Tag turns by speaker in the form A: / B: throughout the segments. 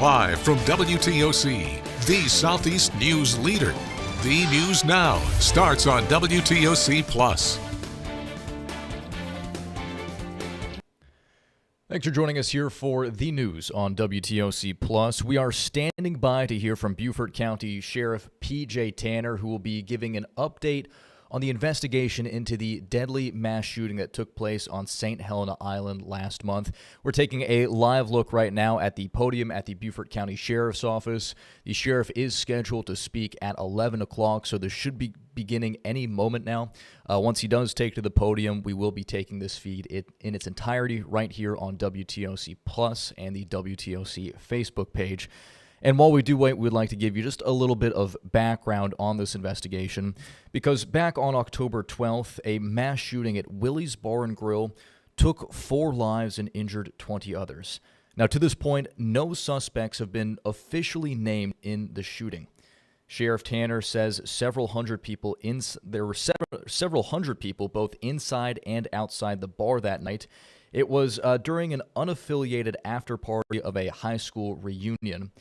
A: Live from WTOC, the Southeast News leader. The News Now starts on WTOC Plus.
B: Thanks for joining us here for the news on WTOC Plus. We are standing by to hear from Beaufort County Sheriff P.J. Tanner, who will be giving an update on the investigation into the deadly mass shooting that took place on St. Helena Island last month. We're taking a live look right now at the podium at the Beaufort County Sheriff's Office. The sheriff is scheduled to speak at 11 o'clock, so this should be beginning any moment now. Once he does take to the podium, we will be taking this feed in its entirety right here on WTOC Plus and the WTOC Facebook page. And while we do wait, we'd like to give you just a little bit of background on this investigation, because back on October 12th, a mass shooting at Willie's Bar and Grill took 4 lives and injured 20 others. Now, to this point, no suspects have been officially named in the shooting. Sheriff Tanner says several hundred people both inside and outside the bar that night. It was during an unaffiliated after party of a high school reunion.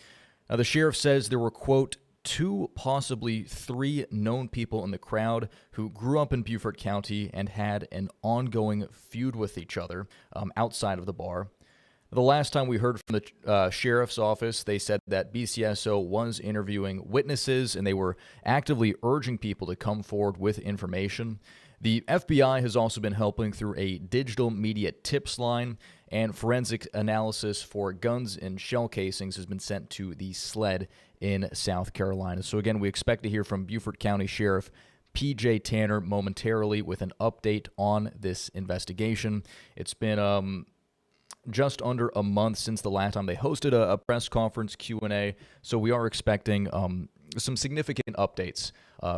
B: Now, the sheriff says there were, quote, 2, possibly 3 known people in the crowd who grew up in Beaufort County and had an ongoing feud with each other outside of the bar. The last time we heard from the sheriff's office, they said that BCSO was interviewing witnesses and they were actively urging people to come forward with information. The FBI has also been helping through a digital media tips line, and forensic analysis for guns and shell casings has been sent to the SLED in South Carolina. So again, we expect to hear from Beaufort County Sheriff P.J. Tanner momentarily with an update on this investigation. It's been just under a month since the last time they hosted a press conference Q&A, so we are expecting some significant updates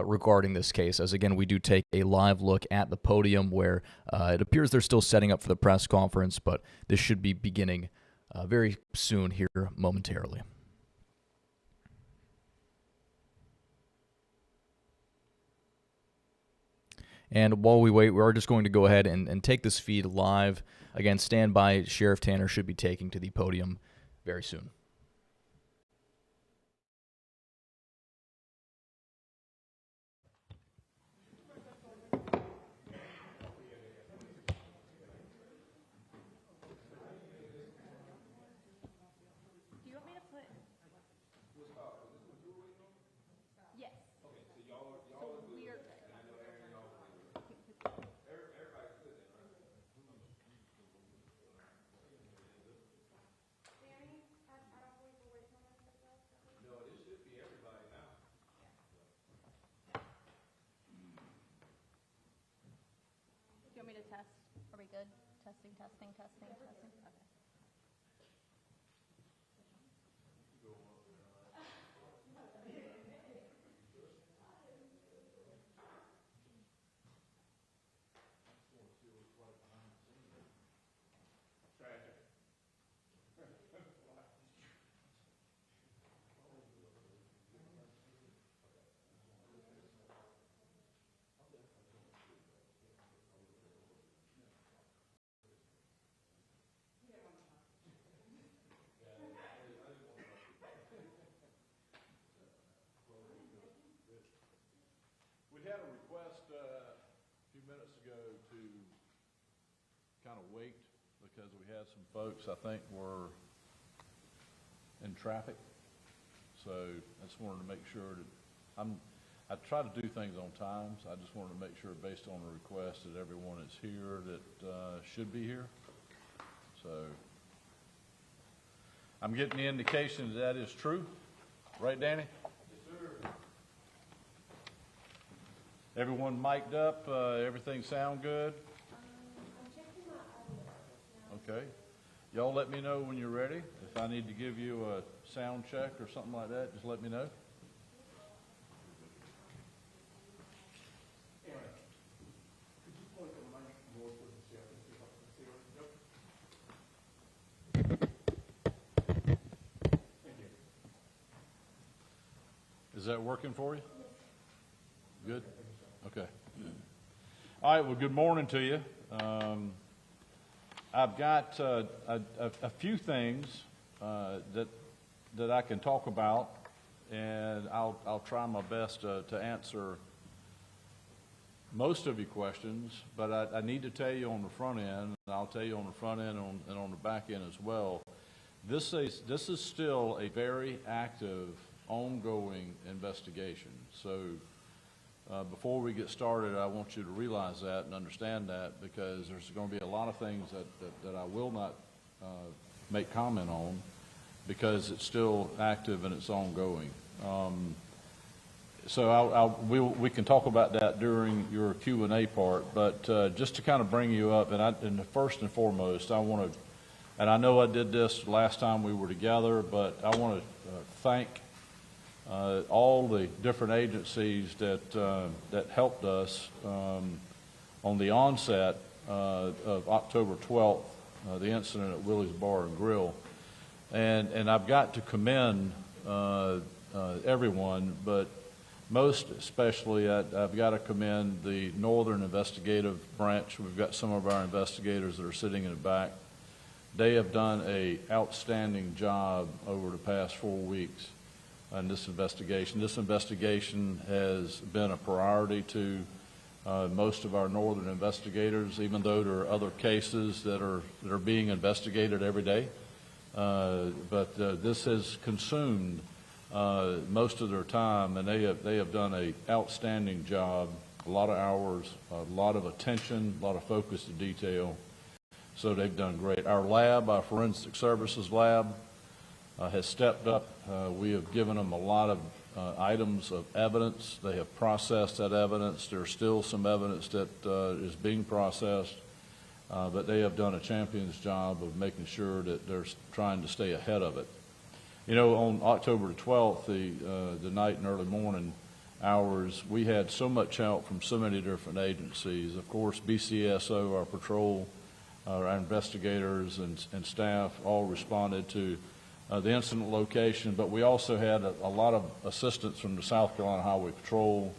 B: regarding this case, as again we do take a live look at the podium where it appears they're still setting up for the press conference, but this should be beginning very soon here momentarily. And while we wait, we are just going to go ahead and take this feed live. Again, stand by. Sheriff Tanner should be taking to the podium very soon.
C: You want me to test? Are we good? Testing. Okay.
D: We had a request a few minutes ago to kind of wait because we had some folks I think were in traffic. So I just wanted to make sure that I try to do things on time, so I just wanted to make sure based on the request that everyone is here that should be here. So I'm getting the indication that is true. Right, Danny? Everyone mic'd up? Everything sound good?
C: I'm checking my audio.
D: Okay. Y'all let me know when you're ready. If I need to give you a sound check or something like that, just let me know. Is that working for you? Good? Okay. All right, well, good morning to you. I've got a few things that that I can talk about, and I'll try my best to answer most of your questions, but I need to tell you on the front end, and I'll tell you on the front end and on the back end as well, this is still a very active, ongoing investigation. So before we get started, I want you to realize that and understand that, because there's going to be a lot of things that I will not make comment on, because it's still active and it's ongoing. So we can talk about that during your Q&A part, but just to kind of bring you up, and first and foremost, I want to, and I know I did this last time we were together, but I want to thank all the different agencies that helped us on the onset of October 12th, the incident at Willie's Bar and Grill. And I've got to commend everyone, but most especially I've got to commend the Northern Investigative Branch. We've got some of our investigators that are sitting in the back. They have done an outstanding job over the past 4 weeks on this investigation. This investigation has been a priority to most of our Northern investigators, even though there are other cases that are being investigated every day. But this has consumed most of their time, and they have done an outstanding job. A lot of hours, a lot of attention, a lot of focus to detail. So they've done great. Our lab, our forensic services lab, has stepped up. We have given them a lot of items of evidence. They have processed that evidence. There's still some evidence that is being processed, but they have done a champion's job of making sure that they're trying to stay ahead of it. You know, on October the 12th, the night and early morning hours, we had so much help from so many different agencies. Of course, BCSO, our patrol, our investigators and staff all responded to the incident location, but we also had a lot of assistance from the South Carolina Highway Patrol.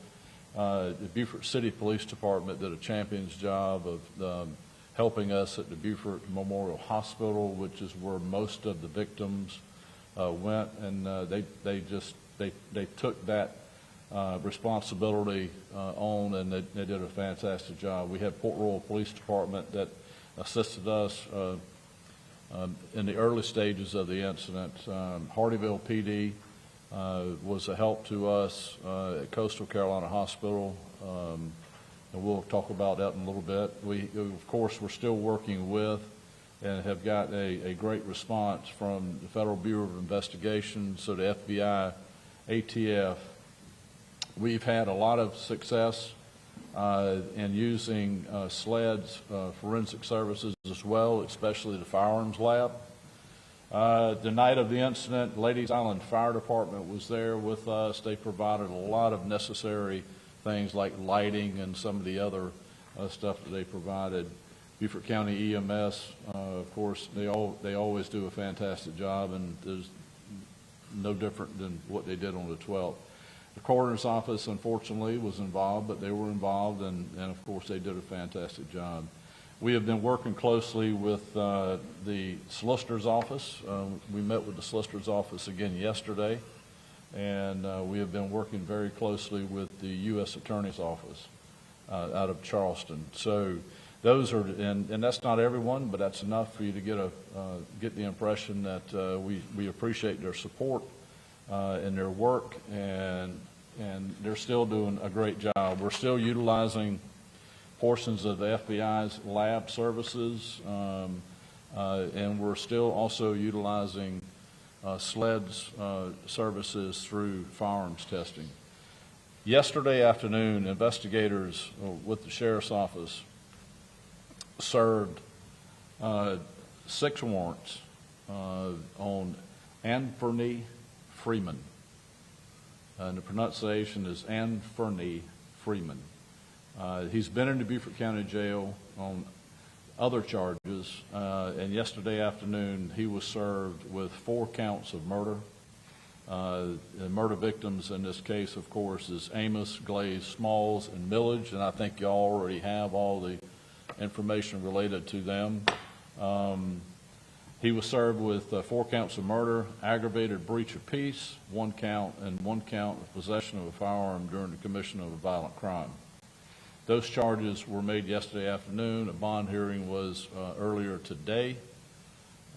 D: The Beaufort City Police Department did a champion's job of helping us at the Beaufort Memorial Hospital, which is where most of the victims went, and they took that responsibility on, and they did a fantastic job. We had Port Royal Police Department that assisted us in the early stages of the incident. Hardyville PD was a help to us at Coastal Carolina Hospital, and we'll talk about that in a little bit. We, of course, we're still working with and have got a great response from the Federal Bureau of Investigation, so the FBI, ATF. We've had a lot of success in using SLED's forensic services as well, especially the firearms lab. The night of the incident, Helena Island Fire Department was there with us. They provided a lot of necessary things like lighting and some of the other stuff that they provided. Beaufort County EMS, of course, they always do a fantastic job, and there's no different than what they did on the 12th. The coroner's office, unfortunately, was involved, but they were involved, and of course, they did a fantastic job. We have been working closely with the solicitor's office. We met with the solicitor's office again yesterday, and we have been working very closely with the U.S. Attorney's Office out of Charleston. So those are, and that's not everyone, but that's enough for you to get the impression that we appreciate their support in their work, and they're still doing a great job. We're still utilizing portions of the FBI's lab services, and we're still also utilizing SLED's services through firearms testing. Yesterday afternoon, investigators with the Sheriff's Office served 6 warrants on Anthony Freeman, and the pronunciation is Anthony Freeman. He's been in the Beaufort County Jail on other charges, and yesterday afternoon he was served with 4 counts of murder. The murder victims in this case, of course, is Amos, Glaze, Smalls, and Millage, and I think you already have all the information related to them. He was served with 4 counts of murder, aggravated breach of peace, 1 count, and 1 count of possession of a firearm during the commission of a violent crime. Those charges were made yesterday afternoon. A bond hearing was earlier today.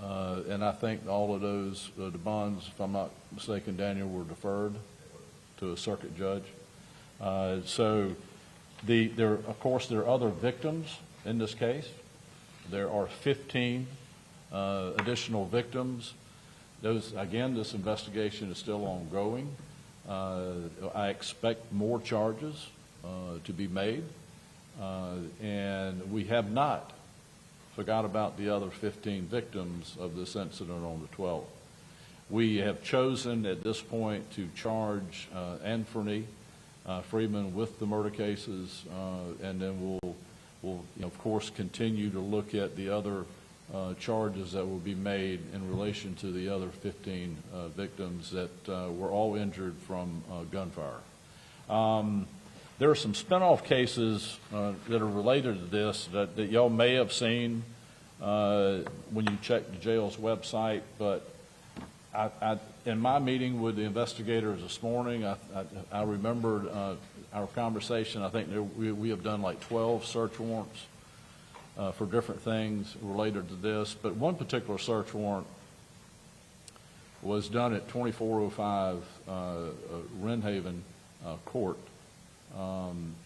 D: And I think all of those, the bonds, if I'm not mistaken, Daniel, were deferred to a circuit judge. Of course, there are other victims in this case. There are 15 additional victims. Again, this investigation is still ongoing. I expect more charges to be made, and we have not forgot about the other 15 victims of this incident on the 12th. We have chosen at this point to charge Anthony Freeman with the murder cases, and then we'll of course continue to look at the other charges that will be made in relation to the other 15 victims that were all injured from gunfire. There are some spinoff cases that are related to this that y'all may have seen when you check the jail's website, but in my meeting with the investigators this morning, I remembered our conversation. I think we have done like 12 search warrants for different things related to this, but one particular search warrant was done at 2405 Wrenhaven Court.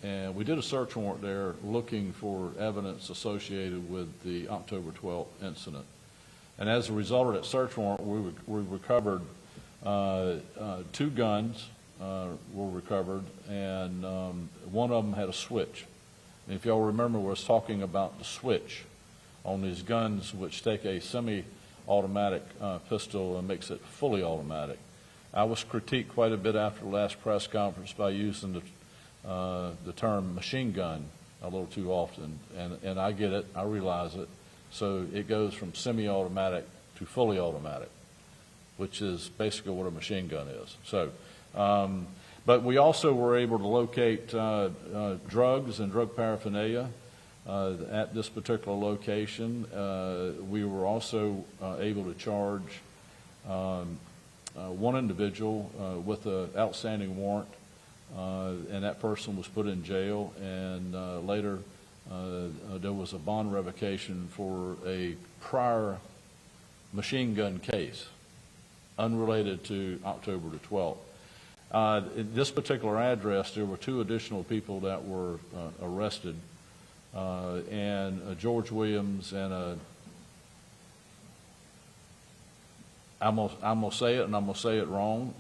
D: And we did a search warrant there looking for evidence associated with the October 12th incident. And as a result of that search warrant, we recovered 2 guns were recovered, and one of them had a switch. And if y'all remember, we was talking about the switch on these guns, which take a semi-automatic pistol and makes it fully automatic. I was critiqued quite a bit after the last press conference by using the term machine gun a little too often, and I get it, I realize it. So it goes from semi-automatic to fully automatic, which is basically what a machine gun is. So, but we also were able to locate drugs and drug paraphernalia at this particular location. We were also able to charge one individual with an outstanding warrant, and that person was put in jail, and later there was a bond revocation for a prior machine gun case unrelated to October the 12th. At this particular address, there were 2 additional people that were arrested, and George Williams and I'm gonna say it, and I'm gonna say it wrong.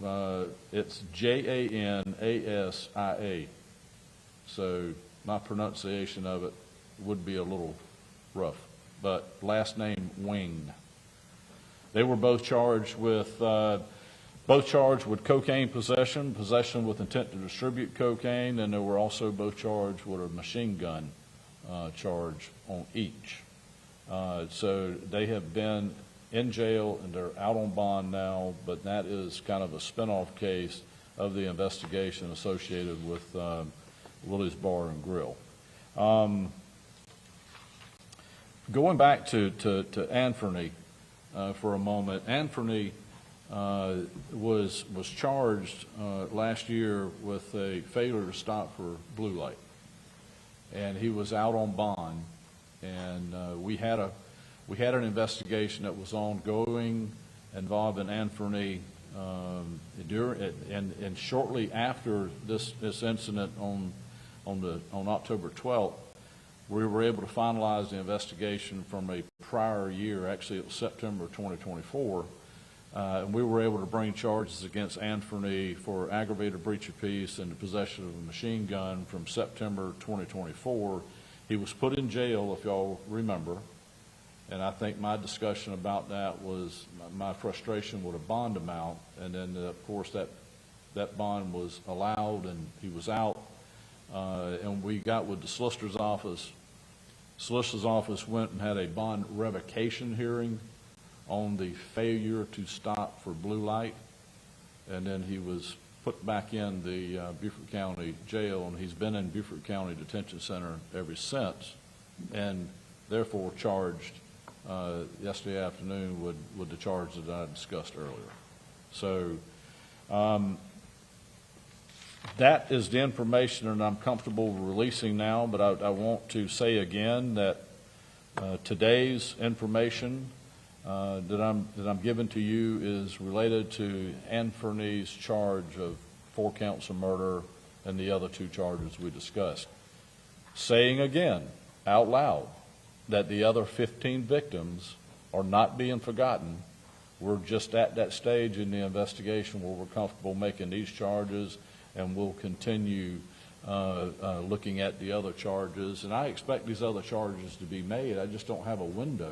D: It's Janasa. So my pronunciation of it would be a little rough, but last name Wing. They were both charged with cocaine possession with intent to distribute cocaine, and they were also both charged with a machine gun charge on each. So they have been in jail and they're out on bond now, but that is kind of a spinoff case of the investigation associated with Willie's Bar and Grill. Going back to Anthony for a moment, Anthony was charged last year with a failure to stop for blue light, and he was out on bond, and we had an investigation that was ongoing involving Anthony and shortly after this incident on October 12th, we were able to finalize the investigation from a prior year. Actually, it was September 2024. And we were able to bring charges against Anthony for aggravated breach of peace and the possession of a machine gun from September 2024. He was put in jail, if y'all remember, and I think my discussion about that was my frustration with a bond amount, and then of course that bond was allowed and he was out, and we got with the solicitor's office. Solicitor's office went and had a bond revocation hearing on the failure to stop for blue light, and then he was put back in the Beaufort County Jail, and he's been in Beaufort County Detention Center ever since, and therefore charged yesterday afternoon with the charge that I discussed earlier. So that is the information that I'm comfortable releasing now, but I want to say again that today's information that I'm giving to you is related to Anthony's charge of 4 counts of murder and the other 2 charges we discussed. Saying again, out loud, that the other 15 victims are not being forgotten. We're just at that stage in the investigation where we're comfortable making these charges, and we'll continue looking at the other charges. And I expect these other charges to be made. I just don't have a window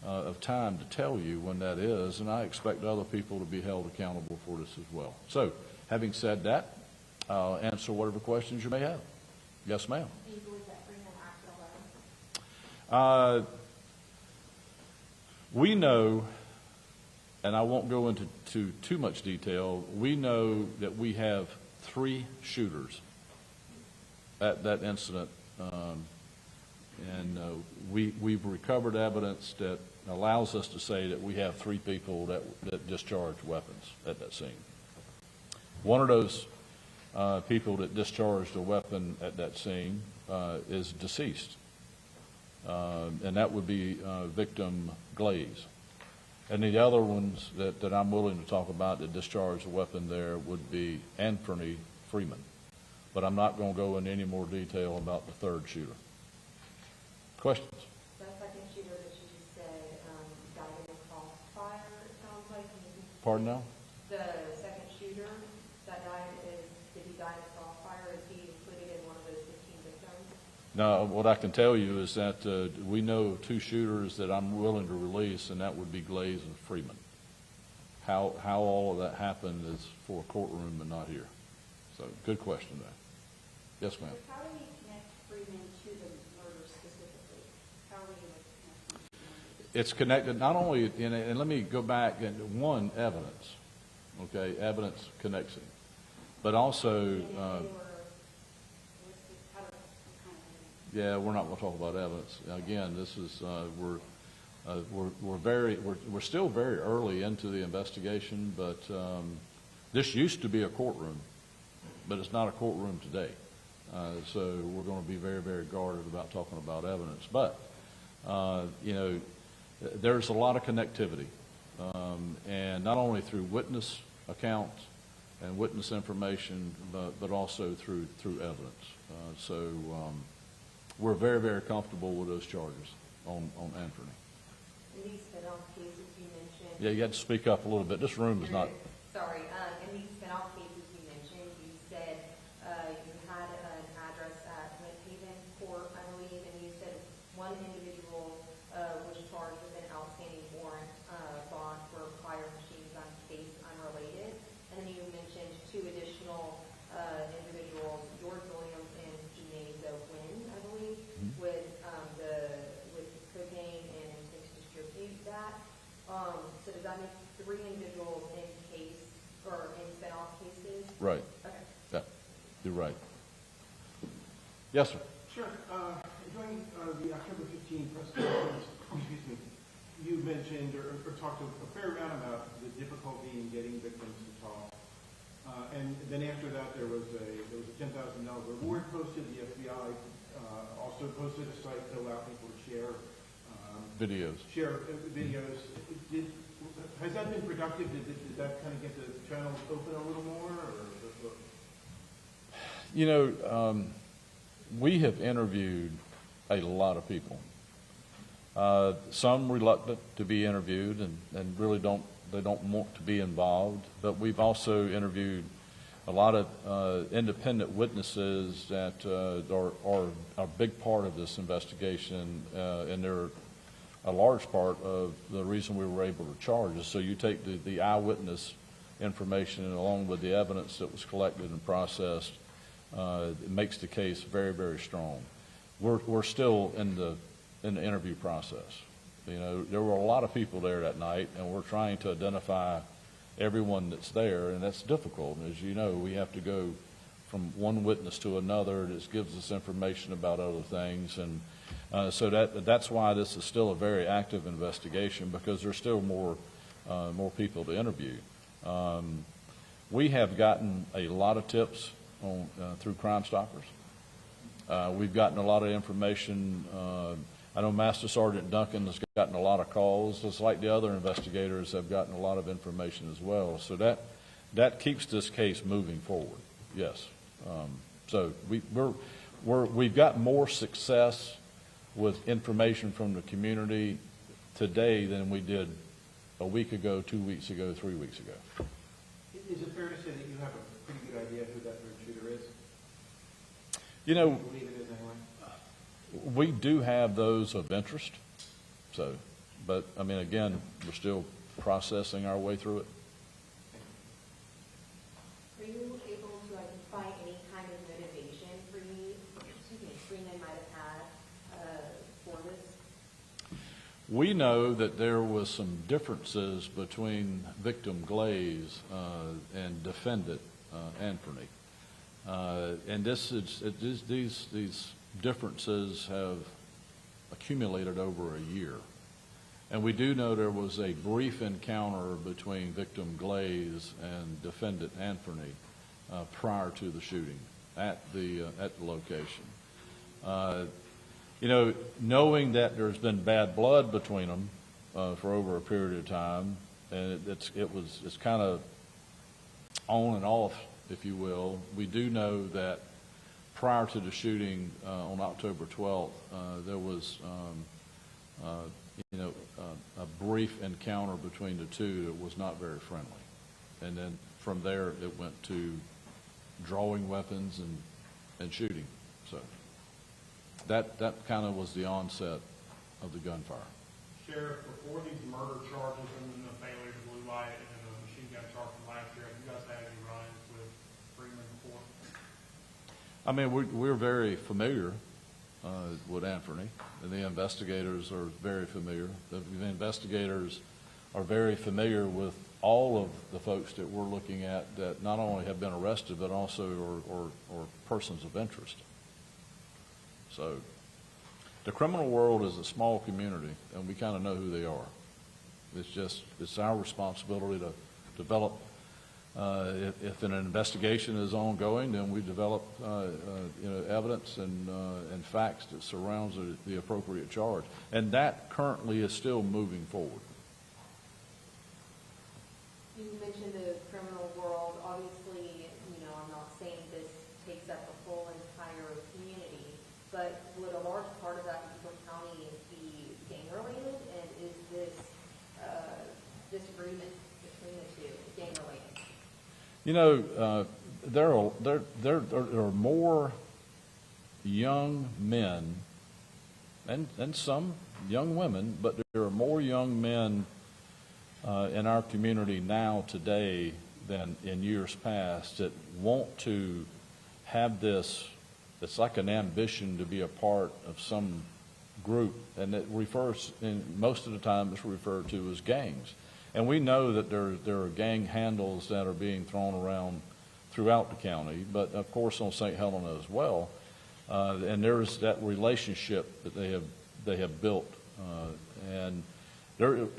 D: of time to tell you when that is, and I expect other people to be held accountable for this as well. So, having said that, I'll answer whatever questions you may have. Yes, ma'am.
C: Do you believe that Freeman acted alone?
D: We know, and I won't go into too much detail, we know that we have 3 shooters at that incident, and we've recovered evidence that allows us to say that we have 3 people that discharged weapons at that scene. One of those people that discharged a weapon at that scene is deceased, and that would be victim Glaze. And the other ones that I'm willing to talk about that discharged a weapon there would be Anthony Freeman. But I'm not going to go into any more detail about the 3rd shooter. Questions?
E: The second shooter that you just said died in a crossfire, it sounds like.
D: Pardon now?
E: The second shooter that died, did he die in a crossfire? Is he included in one of those 15 victims?
D: No, what I can tell you is that we know 2 shooters that I'm willing to release, and that would be Glaze and Freeman. How all of that happened is for a courtroom and not here. So, good question there. Yes, ma'am.
C: How do we connect Freeman to the murder specifically? How are we going to connect him to the murder?
D: It's connected not only, and let me go back, and one, evidence. Okay, evidence connects it. But also, yeah, we're not going to talk about evidence. Again, this is, we're still very early into the investigation, but this used to be a courtroom, but it's not a courtroom today. So we're going to be very, very guarded about talking about evidence. But, there's a lot of connectivity, and not only through witness accounts and witness information, but also through evidence. So we're very, very comfortable with those charges on Anthony.
E: In these spin-off cases you mentioned.
D: Yeah, you had to speak up a little bit. This room is not.
E: Sorry. In these spin-off cases you mentioned, you said you had an address at Haven Court, I believe, and you said one individual was charged with an outstanding warrant bond for prior machine gun case unrelated, and then you mentioned 2 additional individuals, George Williams and Ginazo Wynn, I believe, with cocaine and intent to distribute that. So does that make 3 individuals in case or in spin-off cases?
D: Right.
E: Okay.
D: Yeah, you're right. Yes, sir.
F: Sure. During the October 15 press conference, you mentioned or talked a fair amount about the difficulty in getting victims to talk. And then after that, there was a $10,000 reward posted. The FBI also posted a site to allow people to share
D: Videos.
F: Has that been productive? Did that kind of get the channels open a little more?
D: We have interviewed a lot of people. Some reluctant to be interviewed and really don't want to be involved. But we've also interviewed a lot of independent witnesses that are a big part of this investigation, and they're a large part of the reason we were able to charge us. So you take the eyewitness information along with the evidence that was collected and processed, it makes the case very, very strong. We're still in the interview process. There were a lot of people there that night, and we're trying to identify everyone that's there, and that's difficult. As you know, we have to go from one witness to another. This gives us information about other things, and So that's why this is still a very active investigation, because there's still more people to interview. We have gotten a lot of tips on, through Crime Stoppers. We've gotten a lot of information. I know Master Sergeant Duncan has gotten a lot of calls, just like the other investigators have gotten a lot of information as well. So that keeps this case moving forward. Yes. So we've got more success with information from the community today than we did a week ago, 2 weeks ago, 3 weeks ago.
F: Is it fair to say that you have a pretty good idea who that third shooter is?
D: You know,
F: Do you believe it is anyway?
D: we do have those of interest. So, but I mean, again, we're still processing our way through it.
E: Were you able to identify any kind of motivation Freeman might have had for this?
D: We know that there was some differences between victim Glaze and defendant Anthony. And these differences have accumulated over a year. And we do know there was a brief encounter between victim Glaze and defendant Anthony prior to the shooting at the location. You know, knowing that there's been bad blood between them for over a period of time, and it's kind of on and off, if you will. We do know that prior to the shooting on October 12th, there was a brief encounter between the two that was not very friendly, and then from there it went to drawing weapons and shooting. So that kind of was the onset of the gunfire.
G: Sheriff, before these murder charges and the failure to blue light and the machine gun charge from last year, have you guys had any run-ins with Freeman before?
D: I mean, we're very familiar with Anthony, and the investigators are very familiar. The investigators are very familiar with all of the folks that we're looking at that not only have been arrested, but also are persons of interest. So the criminal world is a small community, and we kind of know who they are. It's our responsibility to develop. If an investigation is ongoing, then we develop evidence and facts that surrounds the appropriate charge, and that currently is still moving forward.
E: You mentioned the criminal world. Obviously, I'm not saying this takes up a full entire community, but would a large part of that in Beaufort County be gang-related, and is this disagreement between the two gang-related?
D: There are more young men and some young women, but there are more young men in our community now today than in years past that want to have this. It's like an ambition to be a part of some group, and it refers, and most of the time it's referred to as gangs. And we know that there are gang handles that are being thrown around throughout the county, but of course on St. Helena as well. And there's that relationship that they have built. And the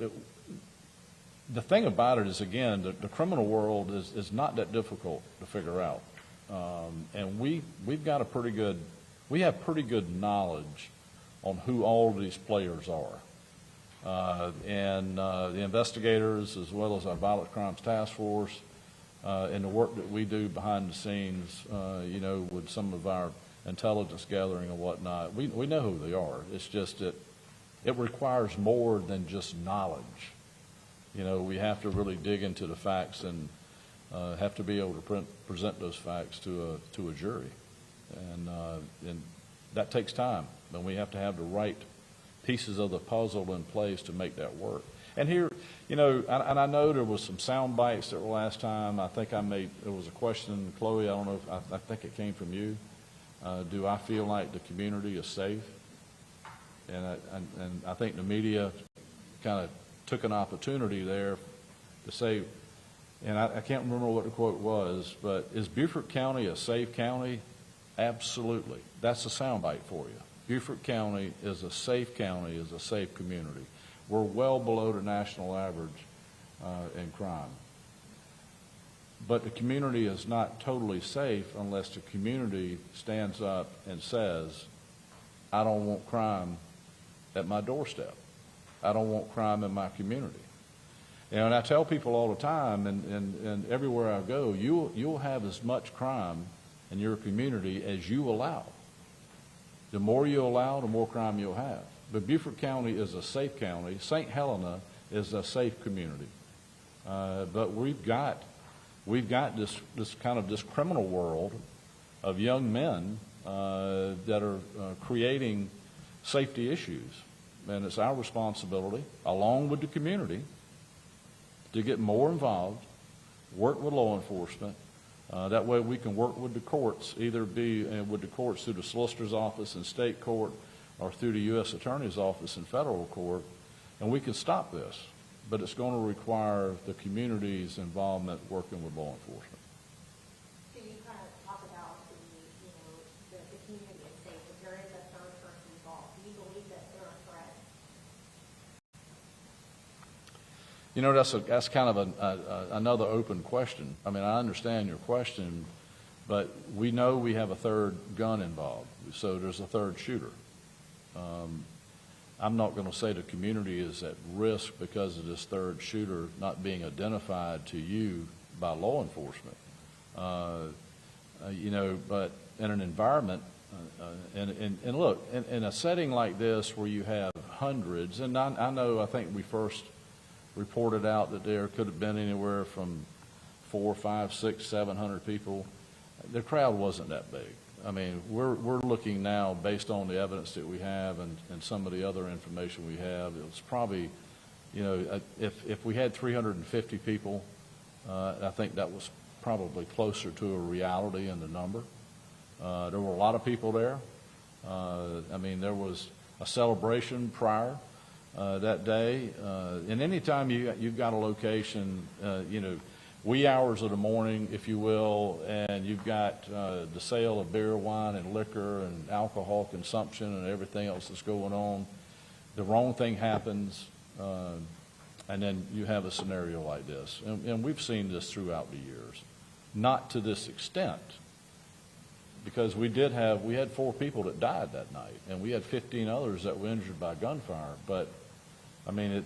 D: thing about it is, again, the criminal world is not that difficult to figure out. And we have pretty good knowledge on who all of these players are. And the investigators, as well as our Violent Crimes Task Force, and the work that we do behind the scenes, with some of our intelligence gathering and whatnot, we know who they are. It's just that it requires more than just knowledge. We have to really dig into the facts and have to be able to present those facts to a jury, and that takes time. And we have to have the right pieces of the puzzle in place to make that work. And here, and I know there was some sound bites that were last time. I think there was a question, Chloe, I don't know if, I think it came from you. Do I feel like the community is safe? And I think the media kind of took an opportunity there to say, and I can't remember what the quote was, but is Beaufort County a safe county? Absolutely. That's a soundbite for you. Beaufort County is a safe county, is a safe community. We're well below the national average in crime. But the community is not totally safe unless the community stands up and says, I don't want crime at my doorstep. I don't want crime in my community. And I tell people all the time, and everywhere I go, you'll have as much crime in your community as you allow. The more you allow, the more crime you'll have. But Beaufort County is a safe county. St. Helena is a safe community. But we've got this criminal world of young men that are creating safety issues. And it's our responsibility, along with the community, to get more involved, work with law enforcement. That way we can work with the courts, either be with the courts through the solicitor's office in state court or through the U.S. Attorney's office in federal court, and we can stop this. But it's going to require the community's involvement working with law enforcement.
E: So you kind of talk about the community is safe, but there is a third person involved. Do you believe that they're a threat?
D: You know, that's kind of another open question. I mean, I understand your question, but we know we have a third gun involved, so there's a third shooter. I'm not going to say the community is at risk because of this third shooter not being identified to you by law enforcement. But in an environment, and look, in a setting like this where you have hundreds, and I think we first reported out that there could have been anywhere from 400, 500, 600, 700 people. The crowd wasn't that big. I mean, we're looking now based on the evidence that we have and some of the other information we have. It's probably, if we had 350 people, I think that was probably closer to a reality in the number. There were a lot of people there. I mean, there was a celebration prior that day, and anytime you've got a location, wee hours of the morning, if you will, and you've got the sale of beer, wine, and liquor, and alcohol consumption, and everything else that's going on, the wrong thing happens, and then you have a scenario like this. And we've seen this throughout the years. Not to this extent, because we had 4 people that died that night, and we had 15 others that were injured by gunfire. But I mean,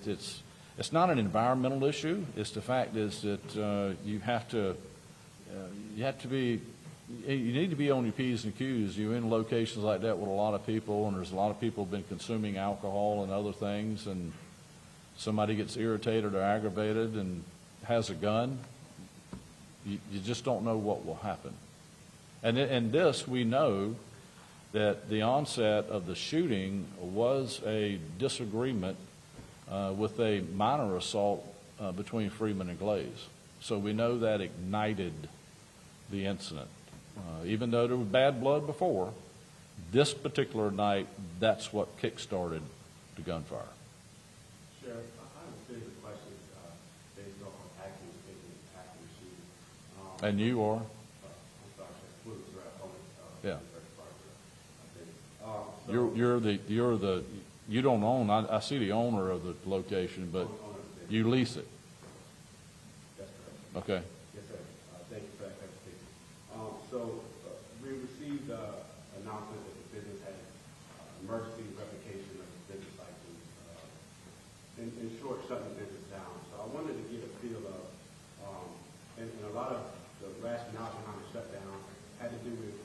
D: it's not an environmental issue. It's the fact is that you need to be on your P's and Q's. You're in locations like that with a lot of people, and there's a lot of people who've been consuming alcohol and other things, and somebody gets irritated or aggravated and has a gun. You just don't know what will happen. And this, we know that the onset of the shooting was a disagreement with a minor assault between Freeman and Glaze. So we know that ignited the incident. Even though there was bad blood before, this particular night, that's what kick-started the gunfire.
H: Sheriff, I have a series of questions based off of actions taken after the shooting.
D: And you are?
H: I'm sorry,
D: Yeah.
H: So,
D: You don't own, I see the owner of the location, but you lease it.
H: That's correct.
D: Okay.
H: Yes, sir. Thank you for that clarification. We received an announcement that the business had emergency replication of the business license. In short, shutting the business down. So I wanted to get a feel of, and a lot of the rationale behind the shutdown had to do with,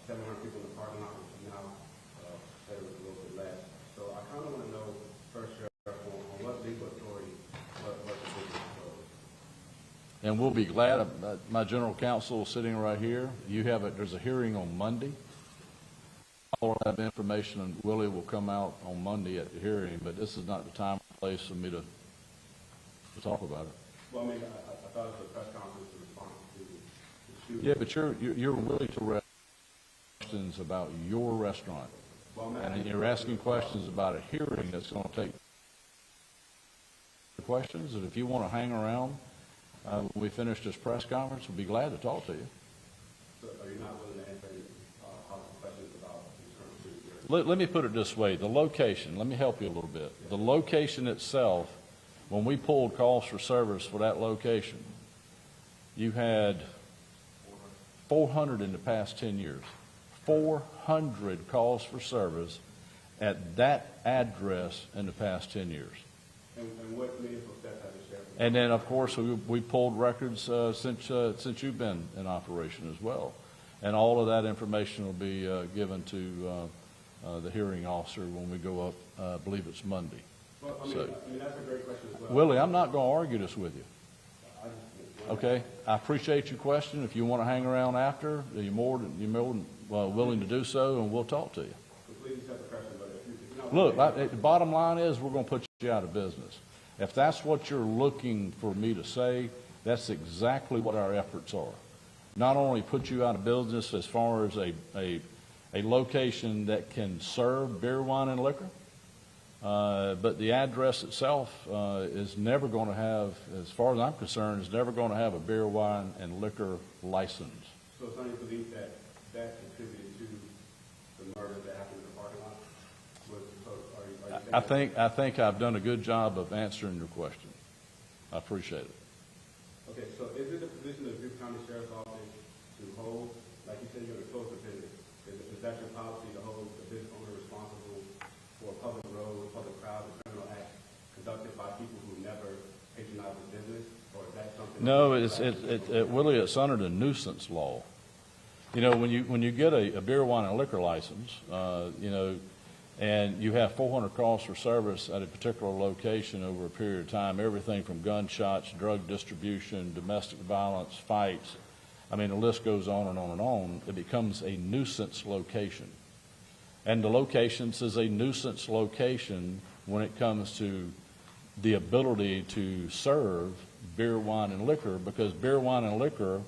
H: 700 people in the parking lot, which now said it was a little bit less. So I kind of want to know, first, Sheriff, on what legal authority was the business closed?
D: And we'll be glad. My general counsel is sitting right here. There's a hearing on Monday. I'll have information, and Willie will come out on Monday at the hearing, but this is not the time or place for me to talk about it.
H: Well, I mean, I thought it was a press conference in response to the shooting.
D: Yeah, but you're willing to raise questions about your restaurant.
H: Well,
D: And you're asking questions about a hearing that's going to take questions, and if you want to hang around when we finish this press conference, we'll be glad to talk to you.
H: So are you not willing to answer any questions about in terms of your
D: let me put it this way, the location, let me help you a little bit. The location itself, when we pulled calls for service for that location, you had 400 in the past 10 years. 400 calls for service at that address in the past 10 years.
H: And what meaningful steps have the sheriff?
D: And then, of course, we pulled records since you've been in operation as well. And all of that information will be given to the hearing officer when we go up, I believe it's Monday.
H: Well, I mean, that's a great question as well.
D: Willie, I'm not going to argue this with you.
H: I just-
D: Okay, I appreciate your question. If you want to hang around after, you're more than willing to do so, and we'll talk to you.
H: Completely separate question, but if you not
D: Look, the bottom line is we're going to put you out of business. If that's what you're looking for me to say, that's exactly what our efforts are. Not only put you out of business as far as a location that can serve beer, wine, and liquor, but the address itself is never going to have, as far as I'm concerned, is never going to have a beer, wine, and liquor license.
H: So it's only belief that that contributed to the murder that happened in the parking lot? Are you saying
D: I think I've done a good job of answering your question. I appreciate it.
H: Okay, so is it the position of the Beaufort County Sheriff's Office to hold, like you said, you're going to close the business? Is that your policy to hold the business owner responsible for a public road, public crowd, a criminal act conducted by people who never patronize the business? Or is that something?
D: No, Willie, it's under the nuisance law. You know, when you get a beer, wine, and liquor license, and you have 400 calls for service at a particular location over a period of time, everything from gunshots, drug distribution, domestic violence, fights, I mean, the list goes on and on and on, it becomes a nuisance location. And the location is a nuisance location when it comes to the ability to serve beer, wine, and liquor, because beer, wine, and liquor,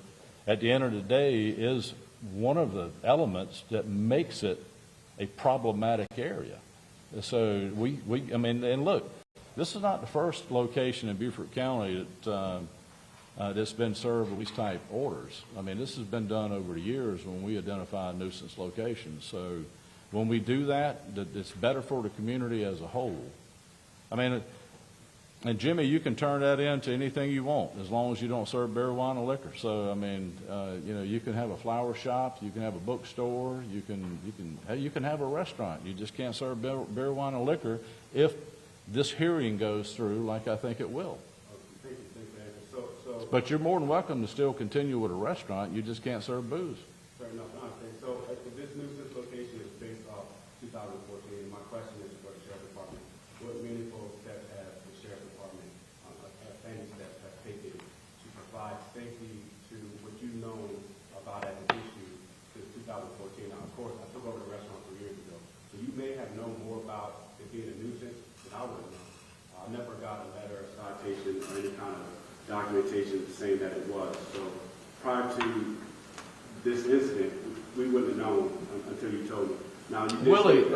D: at the end of the day, is one of the elements that makes it a problematic area. So and look, this is not the first location in Beaufort County that's been served with these type orders. I mean, this has been done over the years when we identify nuisance locations. So when we do that, it's better for the community as a whole. I mean, and Jimmy, you can turn that into anything you want as long as you don't serve beer, wine, and liquor. So I mean, you can have a flower shop, you can have a bookstore, you can have a restaurant. You just can't serve beer, wine, and liquor if this hearing goes through, like I think it will.
H: Thank you, Andrew.
D: But you're more than welcome to still continue with a restaurant. You just can't serve booze.
H: Fair enough. So if this nuisance location is based off 2014, my question is for the Sheriff's Department, what meaningful steps have the Sheriff's Department, any steps have taken to provide safety to what you've known about as an issue since 2014? Now, of course, I took over the restaurant 3 years ago, so you may have known more about it being a nuisance than I would have known. I never got a letter or citation or any kind of documentation saying that it was. So prior to this incident, we wouldn't have known until you told me. Now, you did
D: Willie,
H: say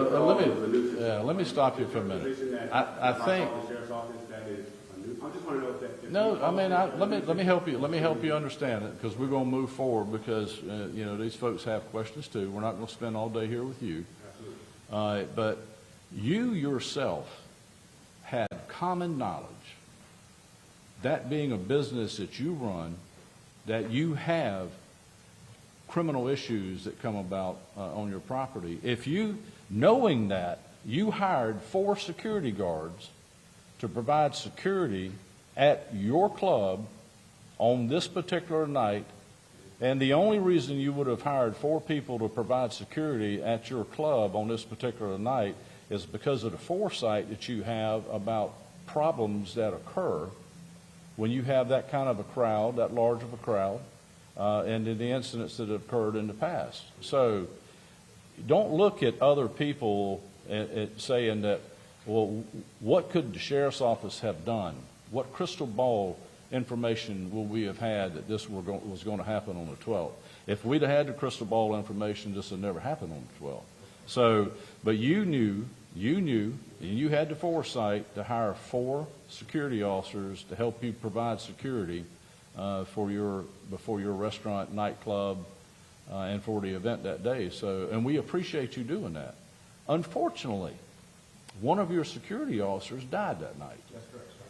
H: that
D: let me stop you for a minute. I think.
H: The sheriff's office, that is a new, I just want to know if that. If
D: No, I mean, let me help you. Let me help you understand it, because we're going to move forward, because these folks have questions too. We're not going to spend all day here with you.
H: Absolutely.
D: But you yourself had common knowledge, that being a business that you run, that you have criminal issues that come about on your property. If you, knowing that, you hired 4 security guards to provide security at your club on this particular night, and the only reason you would have hired 4 people to provide security at your club on this particular night is because of the foresight that you have about problems that occur when you have that kind of a crowd, that large of a crowd, and in the incidents that have occurred in the past. So don't look at other people at saying that, well, what could the sheriff's office have done? What crystal ball information will we have had that this was going to happen on the 12th? If we'd have had the crystal ball information, this would never happen on the 12th. So, but you knew, and you had the foresight to hire 4 security officers to help you provide security before your restaurant, nightclub, and for the event that day. So, and we appreciate you doing that. Unfortunately, one of your security officers died that night.
H: That's correct, sir.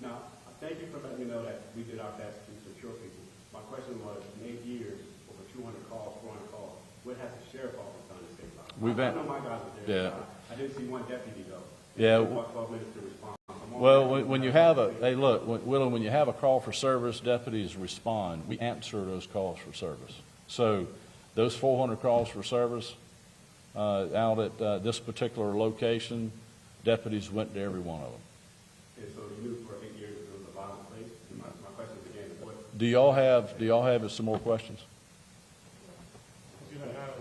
H: Now, thank you for letting me know that we did our best to secure people. My question was, in 8 years, over 200 calls, 400 calls, what has the sheriff office done to save lives? I know my guys were there.
D: Yeah.
H: I didn't see one deputy, though.
D: Yeah.
H: It took 12 minutes to respond.
D: Well, when you have hey, look, Willen, when you have a call for service, deputies respond. We answer those calls for service. So those 400 calls for service out at this particular location, deputies went to every one of them.
H: And so you knew for 8 years it was a violent place? And my question again is what?
D: Do y'all have some more questions?
G: Do you have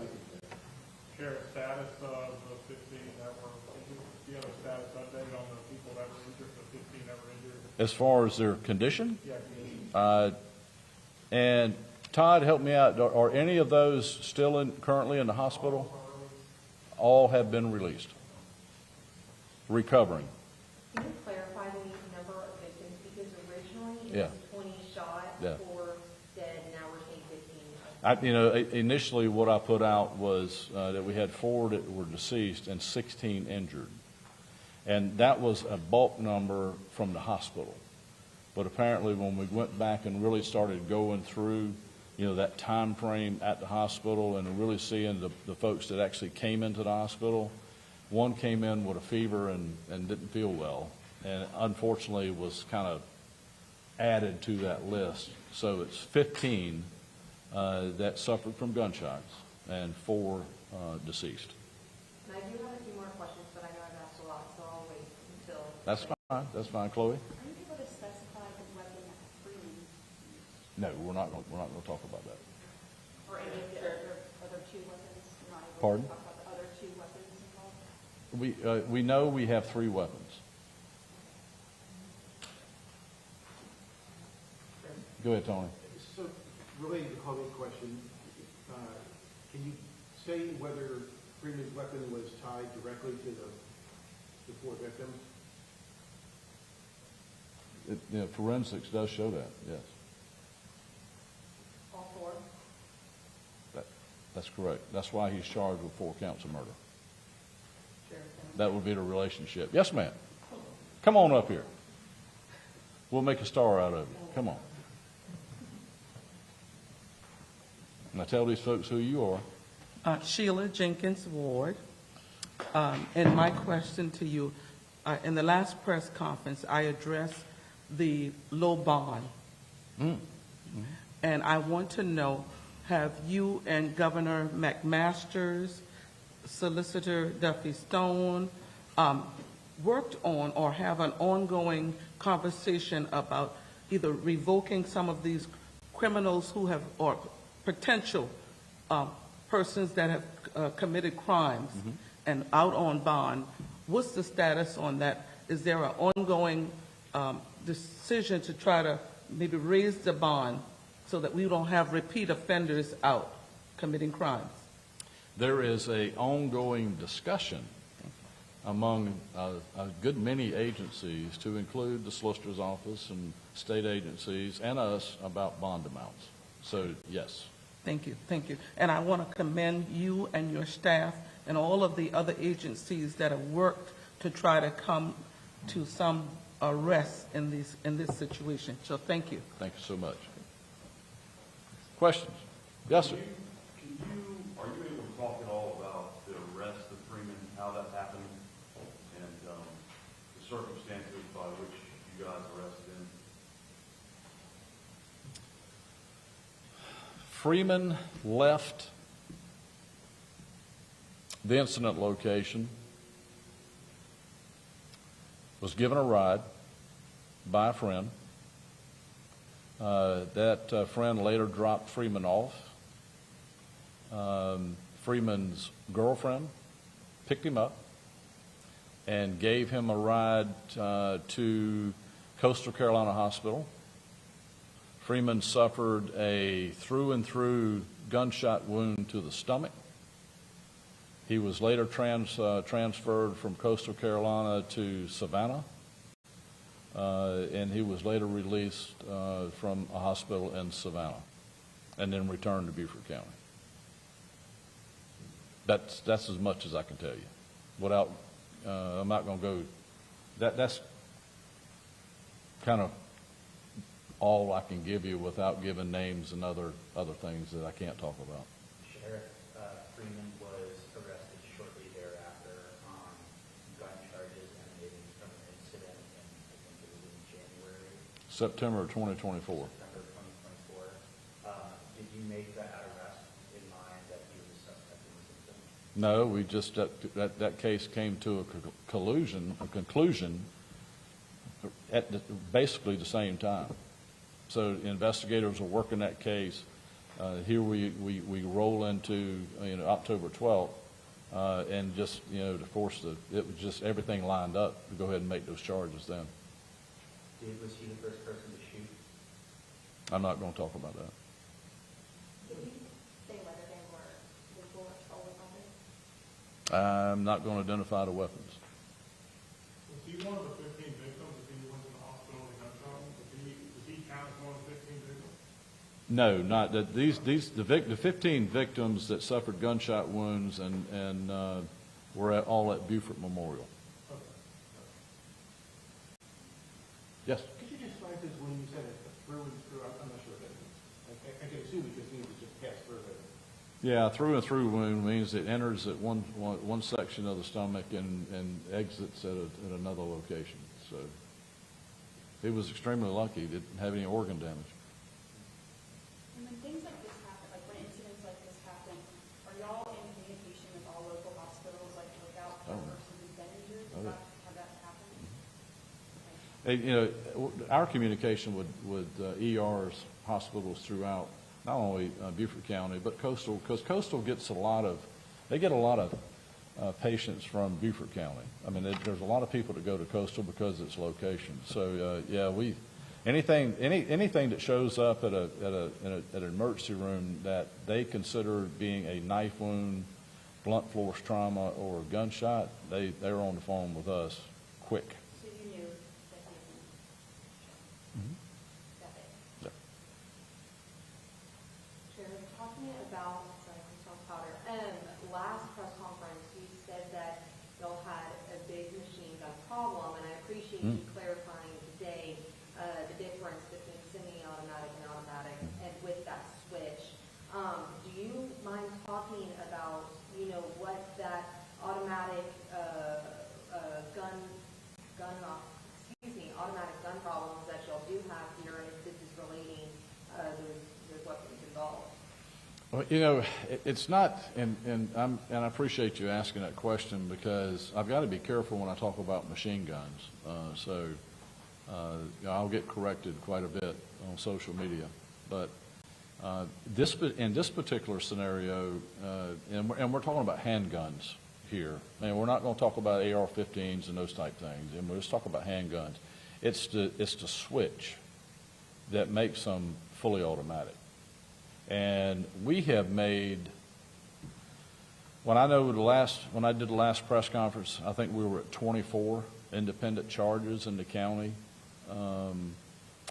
G: share a status of the 15 that were injured? Do you have a status update on the people that were injured, the 15 that were injured?
D: As far as their condition?
G: Yeah, condition.
D: And Todd, help me out. Are any of those still currently in the hospital? All have been released, recovering.
E: Can you clarify the number of victims? Because originally
D: Yeah.
E: it was 20 shot,
D: Yeah.
E: 4 dead, now we're saying 15.
D: Initially what I put out was that we had 4 that were deceased and 16 injured. And that was a bulk number from the hospital. But apparently when we went back and really started going through, that time frame at the hospital and really seeing the folks that actually came into the hospital, one came in with a fever and didn't feel well, and unfortunately was kind of added to that list. So it's 15 that suffered from gunshots and 4 deceased.
E: And I do have a few more questions, but I know I've asked a lot, so I'll wait until.
D: That's fine, Chloe.
C: Are you able to specify the weapon that Freeman used?
D: No, we're not going to talk about that.
C: Or any of the other 2 weapons? You're not able
D: Pardon?
C: to talk about the other 2 weapons involved?
D: We know we have 3 weapons. Go ahead, Tony.
F: So, related to Chloe's question, can you say whether Freeman's weapon was tied directly to the 4 victims?
D: Forensics does show that, yes.
E: All 4?
D: That's correct. That's why he's charged with 4 counts of murder.
E: Sure.
D: That would be the relationship. Yes, ma'am. Come on up here. We'll make a star out of you. Come on. Now tell these folks who you are.
I: Sheila Jenkins Ward. And my question to you, in the last press conference, I addressed the low bond. And I want to know, have you and Governor McMaster's, Solicitor Duffy Stone, worked on or have an ongoing conversation about either revoking some of these criminals who have, or potential persons that have committed crimes and out on bond? What's the status on that? Is there an ongoing decision to try to maybe raise the bond so that we don't have repeat offenders out committing crimes?
D: There is an ongoing discussion among a good many agencies, to include the Solicitor's Office and state agencies and us, about bond amounts. So, yes.
I: Thank you, thank you. And I want to commend you and your staff and all of the other agencies that have worked to try to come to some arrest in this situation. So thank you.
D: Thank you so much. Questions? Yes, sir.
J: Are you able to talk at all about the arrest of Freeman, how that happened, and the circumstances by which you guys arrested him?
D: Freeman left the incident location, was given a ride by a friend. That friend later dropped Freeman off. Freeman's girlfriend picked him up and gave him a ride to Coastal Carolina Hospital. Freeman suffered a through-and-through gunshot wound to the stomach. He was later transferred from Coastal Carolina to Savannah, and he was later released from a hospital in Savannah and then returned to Beaufort County. That's as much as I can tell you. without, I'm not going to go, that's kind of all I can give you without giving names and other things that I can't talk about.
K: Sheriff Freeman was arrested shortly thereafter on gun charges emanating from an incident in, I think it was in January,
D: September 2024.
K: September 2024. Did you make that arrest in mind that he was a suspect in this incident?
D: No, we just, that case came to a conclusion at basically the same time. So investigators are working that case. Here we roll into, October 12th, and just, to force it was just everything lined up to go ahead and make those charges then.
K: Was he the first person to shoot?
D: I'm not going to talk about that.
E: Did you say whether they were the bullets always on it?
D: I'm not going to identify the weapons.
G: Was he one of the 15 victims if he went to the hospital and gunshot? Does he count as one of the 15 victims?
D: No, not that. The 15 victims that suffered gunshot wounds and were all at Beaufort Memorial. Yes.
F: Could you just explain this when you said it through and through? I'm not sure what that means. I can assume it just means it just passed through it.
D: Yeah, through and through wound means it enters at one section of the stomach and exits at another location. So he was extremely lucky. He didn't have any organ damage.
C: And when things like this happen, like when incidents like this happen, are y'all in communication with all local hospitals, like to look out for a person who's been injured?
D: Oh, yeah.
C: Have that happen?
D: Our communication with ERs, hospitals throughout, not only Beaufort County, but Coastal, because Coastal gets a lot of patients from Beaufort County. I mean, there's a lot of people that go to Coastal because it's location. So, anything that shows up at an emergency room that they consider being a knife wound, blunt force trauma, or a gunshot, they're on the phone with us quick.
C: So you knew that he had been that big?
D: Yeah.
E: Chairman, talking about, sorry, Mr. Powder, last press conference, you said that y'all had a big machine gun problem, and I appreciate you clarifying today the difference between semi-automatic and automatic, and with that switch. Do you mind talking about, what that automatic automatic gun problems that y'all do have here, and if this is relating there's weapons involved?
D: Well, it's not, and I appreciate you asking that question because I've got to be careful when I talk about machine guns. I'll get corrected quite a bit on social media, but in this particular scenario, and we're talking about handguns here, and we're not going to talk about AR-15s and those type things, and we'll just talk about handguns. It's the switch that makes them fully automatic. And we have made, when I did the last press conference, I think we were at 24 independent charges in the county. And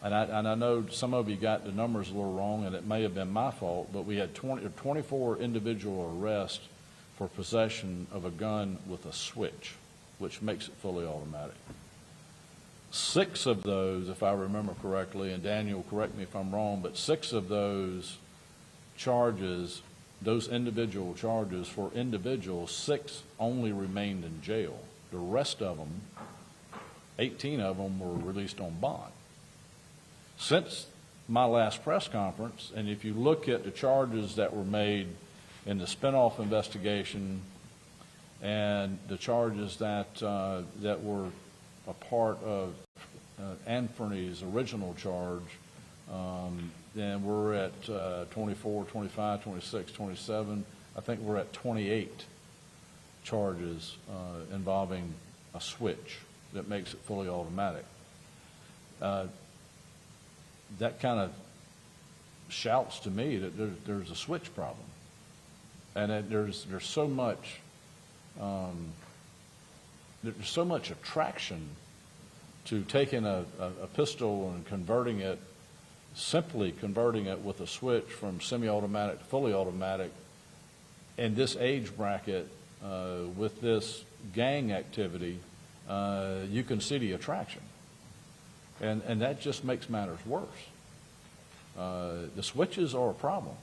D: I know some of you got the numbers a little wrong, and it may have been my fault, but we had 24 individual arrests for possession of a gun with a switch, which makes it fully automatic. 6 of those, if I remember correctly, and Daniel, correct me if I'm wrong, but 6 of those charges, those individual charges for individuals, 6 only remained in jail. The rest of them, 18 of them, were released on bond. Since my last press conference, and if you look at the charges that were made in the spinoff investigation and the charges that were a part of Anthony's original charge, then we're at 24, 25, 26, 27. I think we're at 28 charges involving a switch that makes it fully automatic. That kind of shouts to me that there's a switch problem, and that there's so much attraction to taking a pistol and simply converting it with a switch from semi-automatic to fully automatic in this age bracket with this gang activity, you can see the attraction. And that just makes matters worse. The switches are a problem.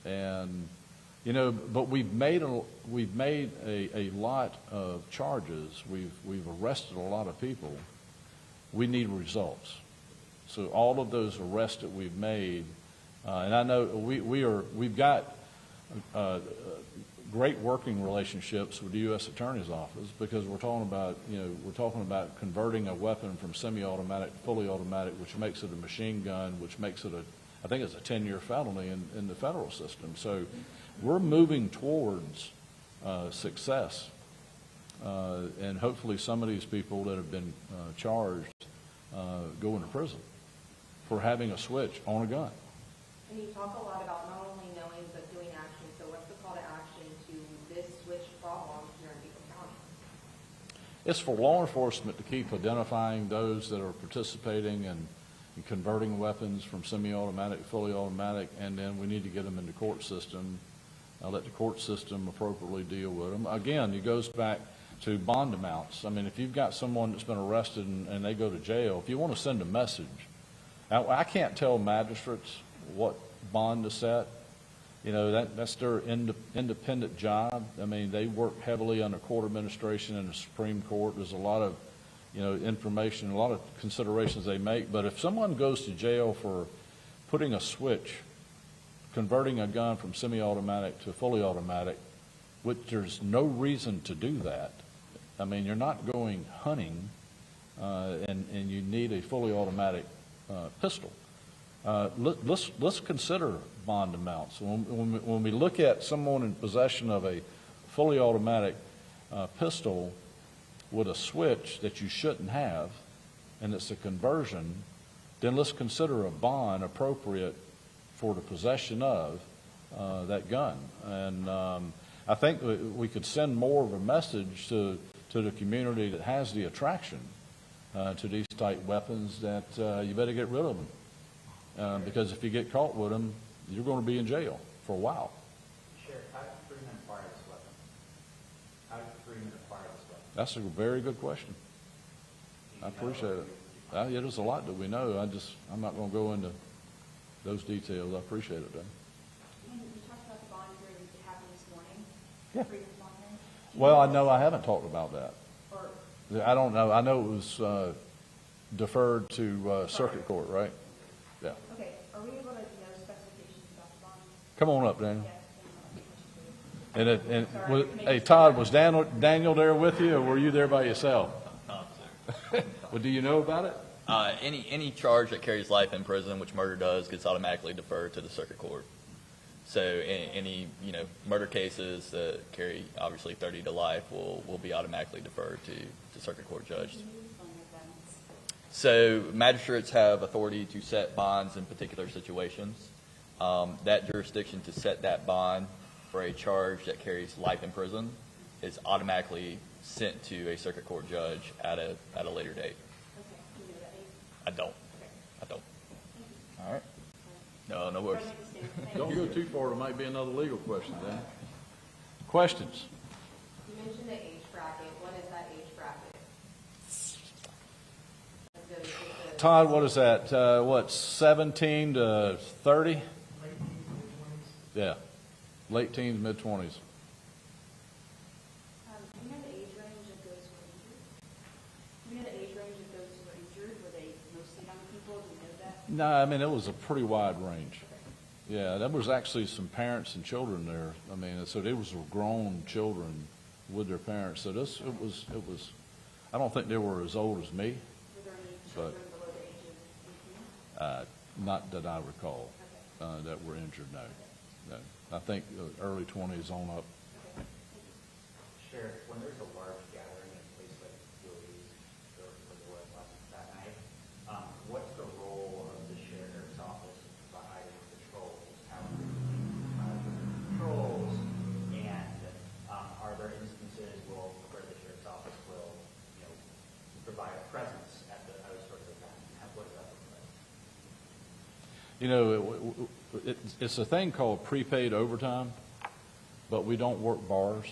D: And, you know, but we've made a lot of charges. We've arrested a lot of people. We need results. So all of those arrests that we've made, and I know we've got great working relationships with the U.S. Attorney's Office, because we're talking about converting a weapon from semi-automatic to fully automatic, which makes it a machine gun, which makes it I think it's a 10-year felony in the federal system. So we're moving towards success, and hopefully some of these people that have been charged go into prison for having a switch on a gun.
E: And you talk a lot about not only knowing but doing action. So what's the call to action to this switch problem here in Beaufort County?
D: It's for law enforcement to keep identifying those that are participating and converting weapons from semi-automatic to fully automatic, and then we need to get them in the court system, let the court system appropriately deal with them. Again, it goes back to bond amounts. I mean, if you've got someone that's been arrested and they go to jail, if you want to send a message, I can't tell magistrates what bond to set. You know, that's their independent job. I mean, they work heavily under court administration and the Supreme Court. There's a lot of, you know, information, a lot of considerations they make. But if someone goes to jail for putting a switch, converting a gun from semi-automatic to fully automatic, which there's no reason to do that. I mean, you're not going hunting, and you need a fully automatic pistol. Let's consider bond amounts. When we look at someone in possession of a fully automatic pistol with a switch that you shouldn't have, and it's a conversion, then let's consider a bond appropriate for the possession of that gun. And I think we could send more of a message to the community that has the attraction to these type weapons that you better get rid of them. Because if you get caught with them, you're going to be in jail for a while.
K: Sheriff, how did Freeman acquire this weapon? How did Freeman acquire this weapon?
D: That's a very good question. I appreciate it. Yeah, there's a lot that we know. I'm not going to go into those details. I appreciate it, Dan.
C: And you talked about the bond hearing that happened this morning.
D: Yeah.
C: Freedom's bond hearing.
D: Well, I know I haven't talked about that.
C: Or,
D: I don't know. I know it was deferred to circuit court, right? Yeah.
C: okay, are we able to know specifications about the bond?
D: Come on up, Daniel.
C: Yes.
D: Hey, Todd, was Daniel there with you, or were you there by yourself? Well, do you know about it?
L: Any charge that carries life in prison, which murder does, gets automatically deferred to the circuit court. So any murder cases that carry obviously 30 to life will be automatically deferred to circuit court judge. So magistrates have authority to set bonds in particular situations. That jurisdiction to set that bond for a charge that carries life in prison is automatically sent to a circuit court judge at a later date. I don't. All right. No worries.
D: Don't go too far. It might be another legal question, Dan. Questions?
E: You mentioned the age bracket. What is that age bracket?
D: Todd, what is that? 17 to 30? Yeah. Late teens, mid-20s.
C: Do you know the age range of those who are injured? Do you know the age range of those who are injured? Were they mostly young people? Do you know that?
D: No, I mean, it was a pretty wide range. Yeah, there was actually some parents and children there. I mean, so there was grown children with their parents. So it was, I don't think they were as old as me.
C: Were there any children below the age of 18?
D: Not that I recall, that were injured, no. I think early 20s on up.
K: Sheriff, when there's a large gathering in a place like Willie's or the West that night, what's the role of the sheriff's office providing patrols? How patrols, and are there instances where the sheriff's office will, provide a presence at those sorts of events? What does that look like?
D: It's a thing called prepaid overtime, but we don't work bars.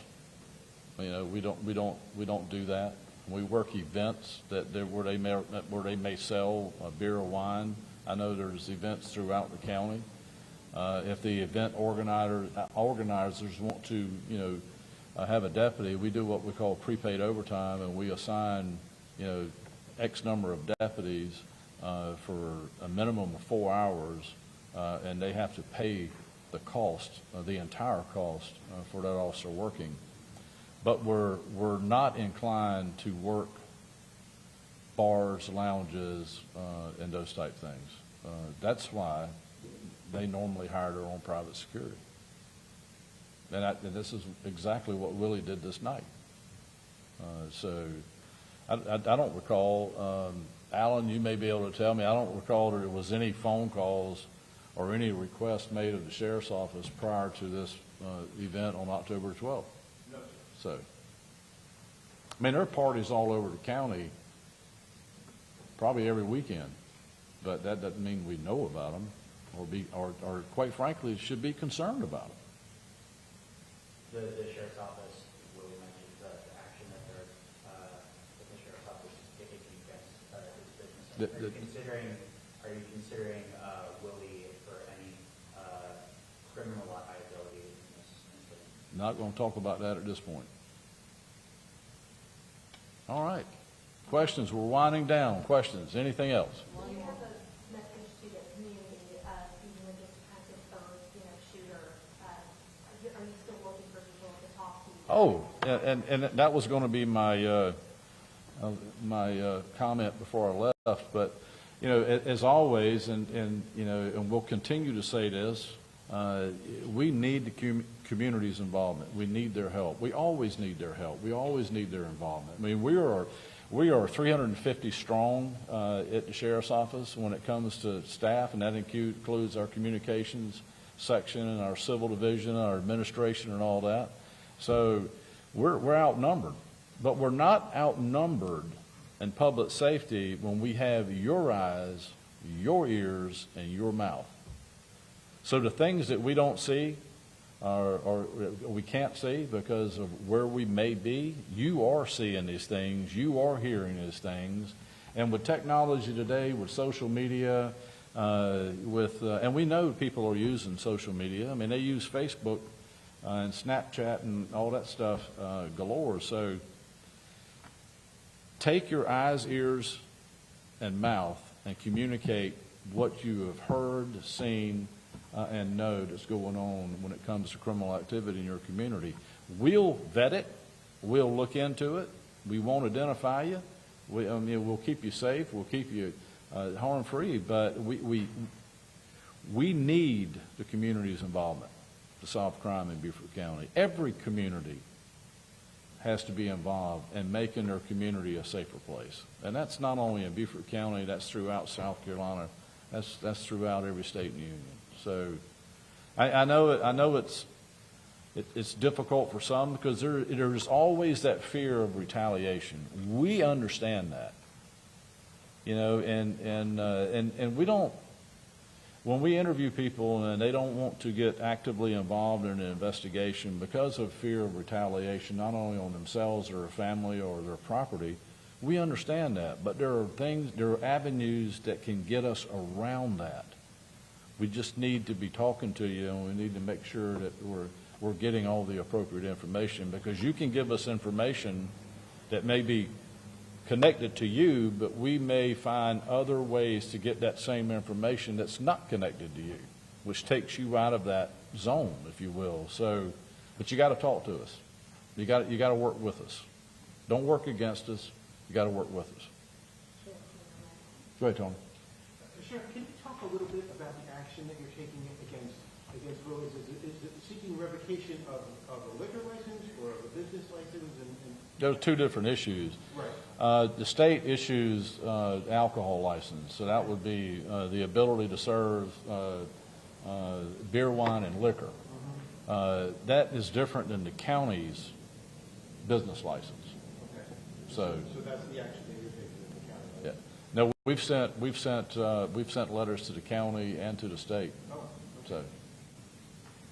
D: You know, we don't do that. We work events where they may sell beer or wine. I know there's events throughout the county. If the event organizers want to, you know, have a deputy, we do what we call prepaid overtime, and we assign, you know, X number of deputies for a minimum of 4 hours, and they have to pay the cost, the entire cost for that officer working. But we're not inclined to work bars, lounges, and those type things. That's why they normally hire their own private security. And this is exactly what Willie did this night. So I don't recall, Alan, you may be able to tell me, I don't recall that there was any phone calls or any request made of the sheriff's office prior to this event on October 12th.
F: No, sir.
D: So, I mean, there are parties all over the county probably every weekend, but that doesn't mean we know about them or quite frankly, should be concerned about them.
K: The sheriff's office, Willie mentioned the action that the sheriff's office is taking against his business. Are you considering Willie for any criminal liability in this incident?
D: Not going to talk about that at this point. All right. Questions? We're winding down. Questions? Anything else?
E: Well, you have a message to the community, even with this kind of exposed, shooter. Are you still looking for people to talk to?
D: Oh, and that was going to be my comment before I left. But you know, as always, and you know, and we'll continue to say this. We need the community's involvement. We need their help. We always need their help. We always need their involvement. I mean, we are 350 strong at the sheriff's office when it comes to staff, and that includes our communications section and our civil division, our administration, and all that. So we're outnumbered, but we're not outnumbered in public safety when we have your eyes, your ears, and your mouth. So the things that we don't see or we can't see because of where we may be, you are seeing these things, you are hearing these things. And with technology today, with social media, and we know people are using social media. I mean, they use Facebook and Snapchat and all that stuff galore. So take your eyes, ears, and mouth and communicate what you have heard, seen, and know that's going on when it comes to criminal activity in your community. We'll vet it. We'll look into it. We won't identify you. We'll keep you safe. We'll keep you harm-free. But we need the community's involvement to solve crime in Beaufort County. Every community has to be involved in making their community a safer place. And that's not only in Beaufort County. That's throughout South Carolina. That's throughout every state in the union. So I know it's difficult for some because there's always that fear of retaliation. We understand that, you know, and we don't. When we interview people and they don't want to get actively involved in an investigation because of fear of retaliation, not only on themselves or their family or their property, we understand that. But there are avenues that can get us around that. We just need to be talking to you, and we need to make sure that we're getting all the appropriate information, because you can give us information that may be connected to you, but we may find other ways to get that same information that's not connected to you, which takes you out of that zone, if you will. So, but you got to talk to us. You got to work with us. Don't work against us. You got to work with us. Go ahead, Tony.
F: Sheriff, can you talk a little bit about the action that you're taking against Willis? Is it seeking revocation of a liquor license or of a business license?
D: There are two different issues.
F: Right.
D: The state issues alcohol license, so that would be the ability to serve beer, wine, and liquor. That is different than the county's business license.
F: Okay.
D: So
F: that's the action that you're taking in the county.
D: yeah. No, we've sent letters to the county and to the state.
F: Oh, okay.
D: So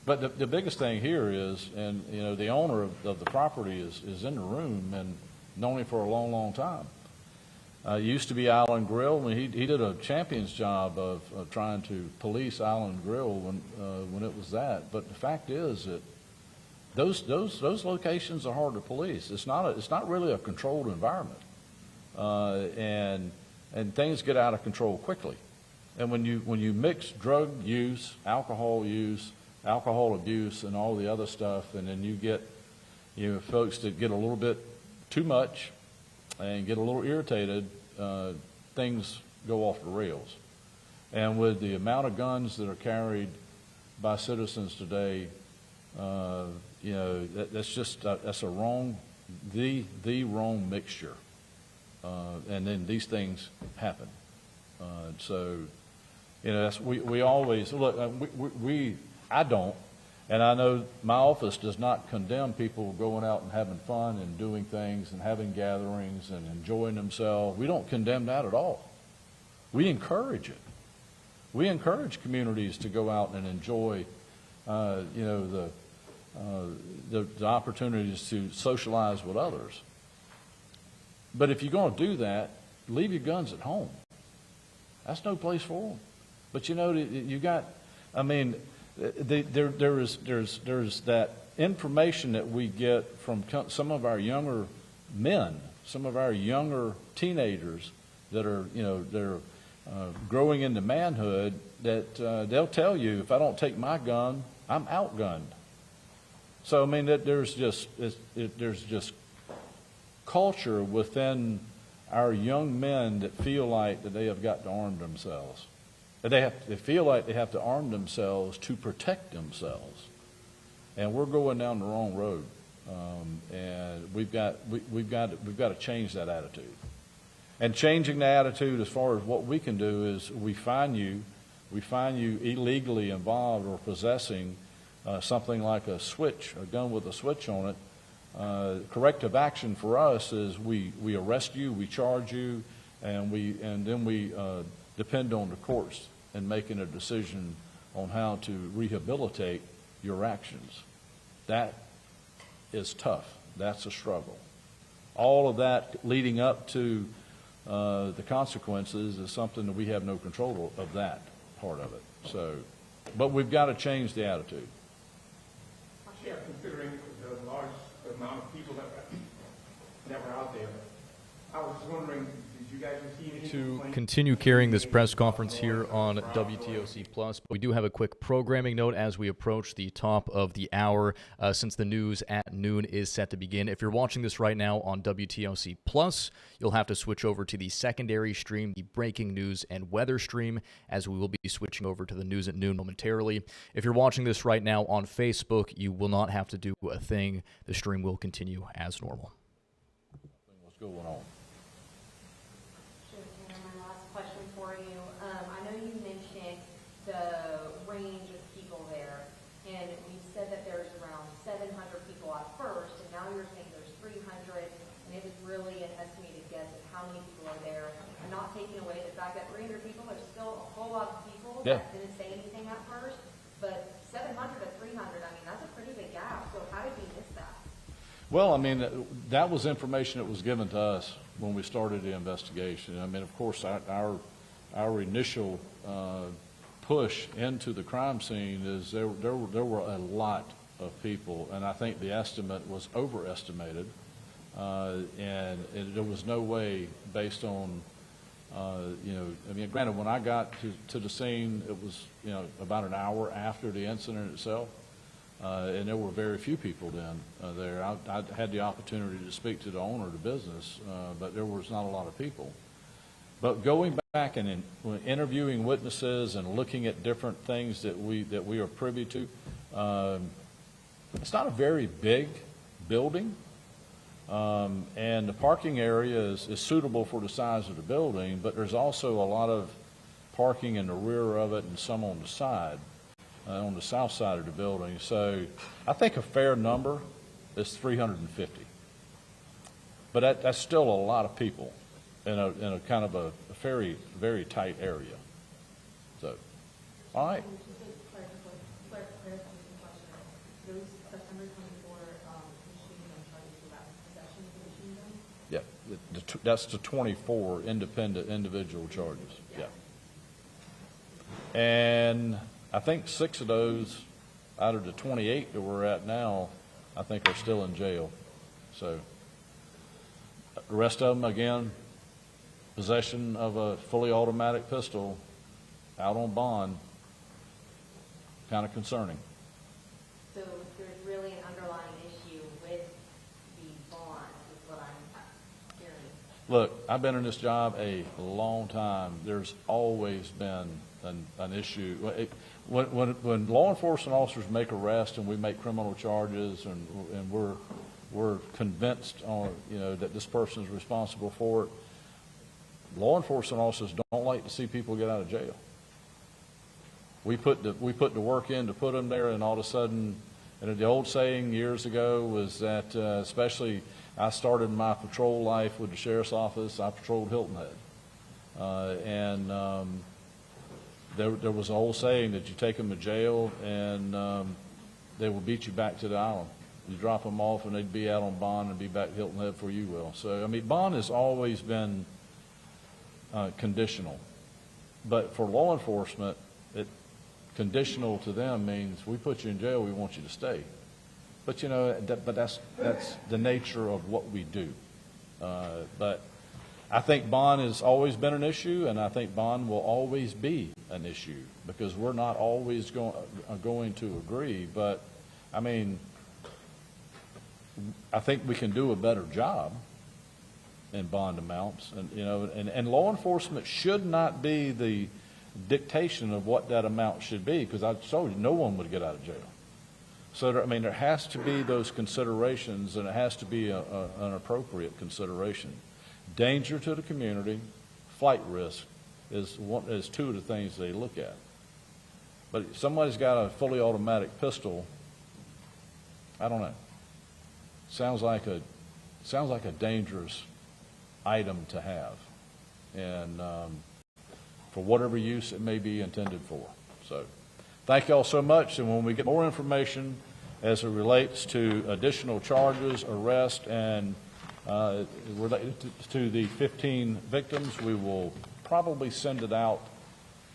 D: But the biggest thing here is, and, you know, the owner of the property is in the room and known him for a long, long time. Used to be Island Grill, and he did a champion's job of trying to police Island Grill when it was that. But the fact is that those locations are hard to police. It's not really a controlled environment, and things get out of control quickly. And when you mix drug use, alcohol abuse, and all the other stuff, and then you get folks that get a little bit too much and get a little irritated, things go off the rails. And with the amount of guns that are carried by citizens today, that's a wrong, the wrong mixture. And then these things happen. So, that's, we always, look, I don't, and I know my office does not condemn people going out and having fun and doing things and having gatherings and enjoying themselves. We don't condemn that at all. We encourage it. We encourage communities to go out and enjoy, the opportunities to socialize with others. But if you're going to do that, leave your guns at home. That's no place for them. But you got, I mean, there's that information that we get from some of our younger men, some of our younger teenagers that are, they're growing into manhood, that they'll tell you, if I don't take my gun, I'm outgunned. So I mean, there's just culture within our young men that feel like that they have got to arm themselves. They feel like they have to arm themselves to protect themselves, and we're going down the wrong road. And we've got to change that attitude. And changing the attitude as far as what we can do is we find you illegally involved or possessing something like a gun with a switch on it. Corrective action for us is we arrest you, we charge you, and then we depend on the courts in making a decision on how to rehabilitate your actions. That is tough. That's a struggle. All of that leading up to the consequences is something that we have no control of, that part of it. So, but we've got to change the attitude.
F: Yeah, considering the large amount of people that were out there, I was wondering, did you guys receive any
B: To
F: complaints?
B: continue carrying this press conference here on WTOC Plus, but we do have a quick programming note as we approach the top of the hour, since the news at noon is set to begin. If you're watching this right now on WTOC Plus, you'll have to switch over to the secondary stream, the breaking news and weather stream, as we will be switching over to the news at noon momentarily. If you're watching this right now on Facebook, you will not have to do a thing. The stream will continue as normal.
D: What's going on?
E: My last question for you. I know you mentioned the range of people there, and you said that there's around 700 people at first, and now you're saying there's 300, and it was really an estimated guess of how many people are there. I'm not taking away the fact that 300 people, there's still a whole lot of people that didn't say anything at first, but 700 to 300, I mean, that's a pretty big gap. So how did we miss that?
D: Well, I mean, that was information that was given to us when we started the investigation. I mean, of course, our initial push into the crime scene is there were a lot of people, and I think the estimate was overestimated, and there was no way based on, I mean, granted, when I got to the scene, it was, about an hour after the incident itself. And there were very few people then there. I had the opportunity to speak to the owner of the business, but there was not a lot of people. But going back and interviewing witnesses and looking at different things that we are privy to, it's not a very big building, and the parking area is suitable for the size of the building, but there's also a lot of parking in the rear of it and some on the side. On the south side of the building. So I think a fair number is 350. But that's still a lot of people in a kind of a very, very tight area. So, all right. That's the 24 independent individual charges. Yeah. And I think 6 of those out of the 28 that we're at now, I think are still in jail. So the rest of them, again, possession of a fully automatic pistol out on bond, kind of concerning.
E: So there's really an underlying issue with the bond, is what I'm hearing.
D: Look, I've been in this job a long time. There's always been an issue. When law enforcement officers make arrests and we make criminal charges and we're convinced that this person is responsible for it, law enforcement officers don't like to see people get out of jail. We put the work in to put them there, and all of a sudden, and the old saying years ago was that, especially I started my patrol life with the sheriff's office. I patrolled Hilton Head, there was an old saying that you take them to jail and they will beat you back to the island. You drop them off and they'd be out on bond and be back to Hilton Head before you will. So, I mean, bond has always been conditional. But for law enforcement, conditional to them means we put you in jail, we want you to stay. But, that's the nature of what we do. But I think bond has always been an issue, and I think bond will always be an issue because we're not always going to agree. But, I mean, I think we can do a better job in bond amounts. And law enforcement should not be the dictation of what that amount should be, because I told you no one would get out of jail. So there has to be those considerations, and it has to be an appropriate consideration. Danger to the community, flight risk is two of the things they look at. But if somebody's got a fully automatic pistol, I don't know. Sounds like a dangerous item to have, and for whatever use it may be intended for. So thank you all so much, and when we get more information as it relates to additional charges, arrest, and related to the 15 victims, we will probably send it out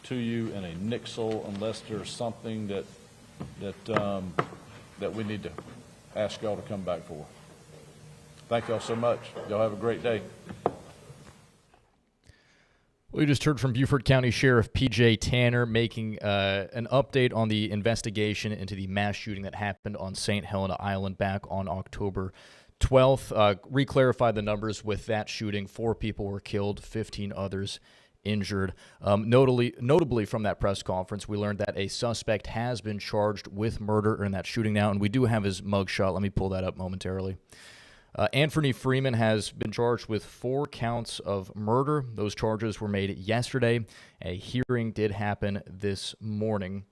D: to you in a nixle unless there's something that we need to ask y'all to come back for. Thank y'all so much. Y'all have a great day.
B: We just heard from Beaufort County Sheriff P.J. Tanner making an update on the investigation into the mass shooting that happened on St. Helena Island back on October 12th. Reclarified the numbers with that shooting. 4 people were killed, 15 others injured. Notably from that press conference, we learned that a suspect has been charged with murder in that shooting now, and we do have his mugshot. Let me pull that up momentarily. Anthony Freeman has been charged with 4 counts of murder. Those charges were made yesterday. A hearing did happen this morning.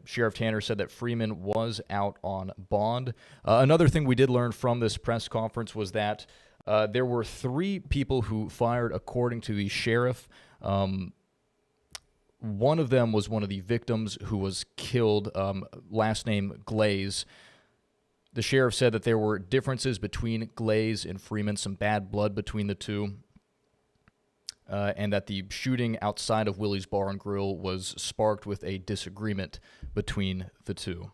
B: Sheriff Tanner said that Freeman was out on bond. Another thing we did learn from this press conference was that there were 3 people who fired, according to the sheriff. One of them was one of the victims who was killed, last name Glaze. The sheriff said that there were differences between Glaze and Freeman, some bad blood between the two, and that the shooting outside of Willie's Bar and Grill was sparked with a disagreement between the two.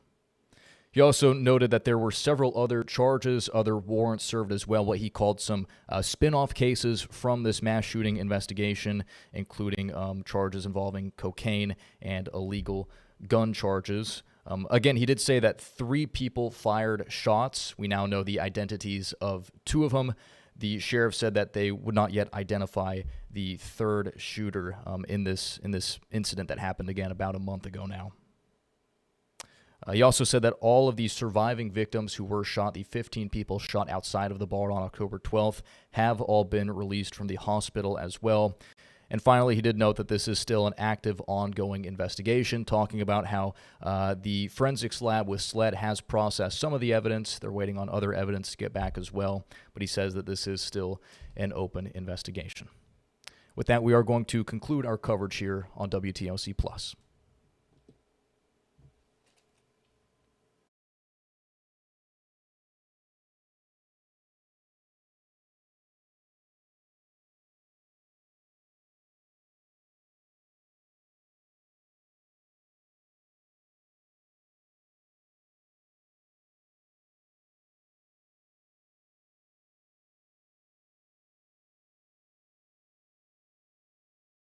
B: He also noted that there were several other charges, other warrants served as well, what he called some spin-off cases from this mass shooting investigation, including charges involving cocaine and illegal gun charges. Again, he did say that 3 people fired shots. We now know the identities of 2 of them. The sheriff said that they would not yet identify the 3rd shooter in this incident that happened again about a month ago now. He also said that all of the surviving victims who were shot, the 15 people shot outside of the bar on October 12th, have all been released from the hospital as well. And finally, he did note that this is still an active, ongoing investigation, talking about how the forensics lab with SLED has processed some of the evidence. They're waiting on other evidence to get back as well. But he says that this is still an open investigation. With that, we are going to conclude our coverage here on WTOC+.